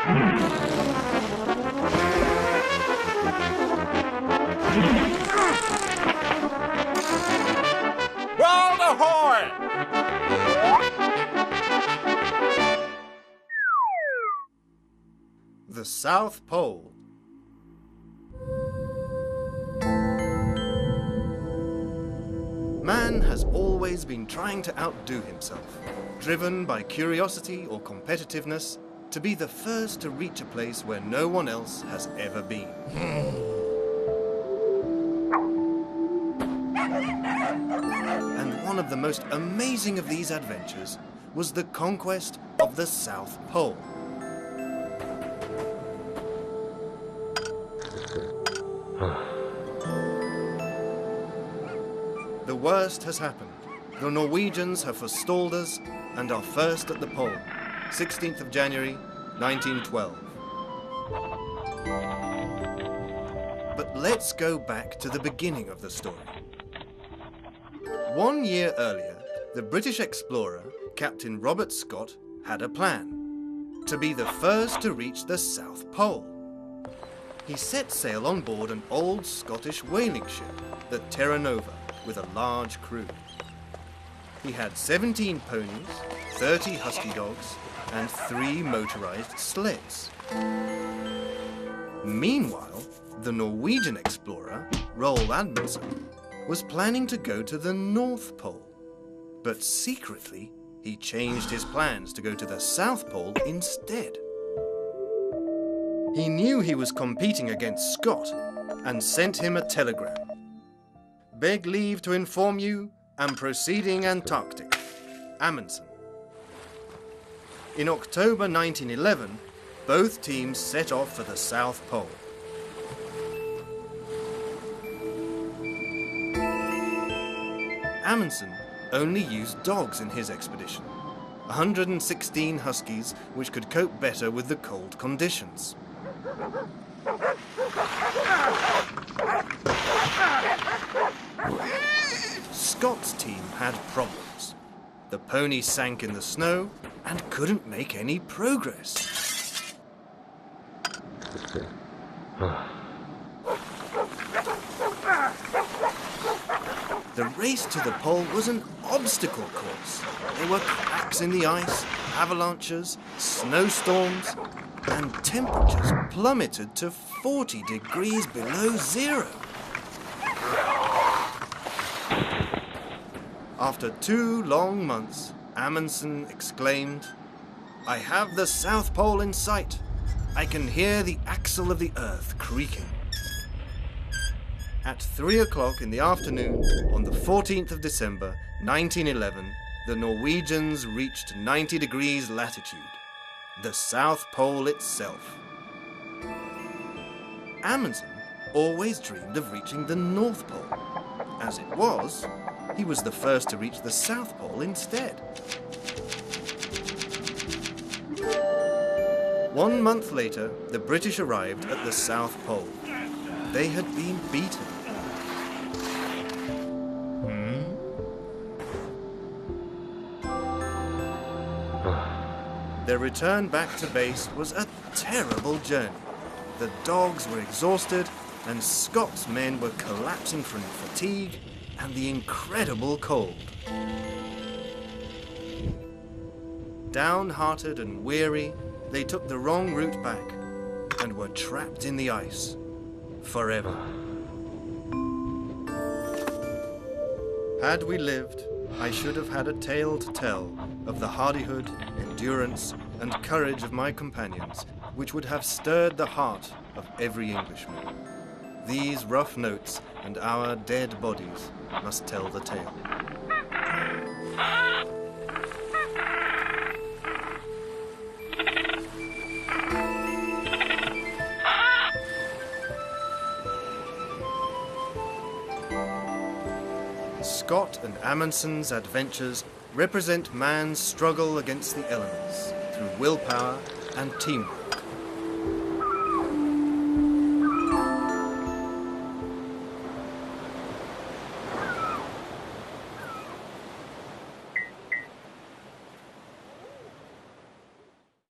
World Ahoy! The South Pole. Man has always been trying to outdo himself, driven by curiosity or competitiveness to be the first to reach a place where no one else has ever been. And one of the most amazing of these adventures was the conquest of the South Pole. The worst has happened. The Norwegians have forestalled us and are first at the pole, 16th of January, 1912. But let's go back to the beginning of the story. 1 year earlier, the British explorer, Captain Robert Scott, had a plan: to be the first to reach the South Pole. He set sail on board an old Scottish whaling ship, the Terra Nova, with a large crew. He had 17 ponies, 30 husky dogs, and 3 motorized sleds. Meanwhile, the Norwegian explorer, Roald Amundsen, was planning to go to the North Pole. But secretly, he changed his plans to go to the South Pole instead. He knew he was competing against Scott and sent him a telegram. Beg leave to inform you, am proceeding Antarctic. Amundsen. In October 1911, both teams set off for the South Pole. Amundsen only used dogs in his expedition, 116 huskies which could cope better with the cold conditions. Scott's team had problems. The pony sank in the snow and couldn't make any progress. The race to the pole was an obstacle course. There were cracks in the ice, avalanches, snowstorms, and temperatures plummeted to 40 degrees below zero. After 2 long months, Amundsen exclaimed, "I have the South Pole in sight. I can hear the axle of the earth creaking." At 3 o'clock in the afternoon, on the 14th of December, 1911, the Norwegians reached 90 degrees latitude, the South Pole itself. Amundsen always dreamed of reaching the North Pole. As it was, he was the first to reach the South Pole instead. 1 month later, the British arrived at the South Pole. They had been beaten. Their return back to base was a terrible journey. The dogs were exhausted, and Scott's men were collapsing from fatigue and the incredible cold. Downhearted and weary, they took the wrong route back and were trapped in the ice forever. Had we lived, I should have had a tale to tell of the hardihood, endurance, and courage of my companions, which would have stirred the heart of every Englishman. These rough notes and our dead bodies must tell the tale. Scott and Amundsen's adventures represent man's struggle against the elements through willpower and teamwork.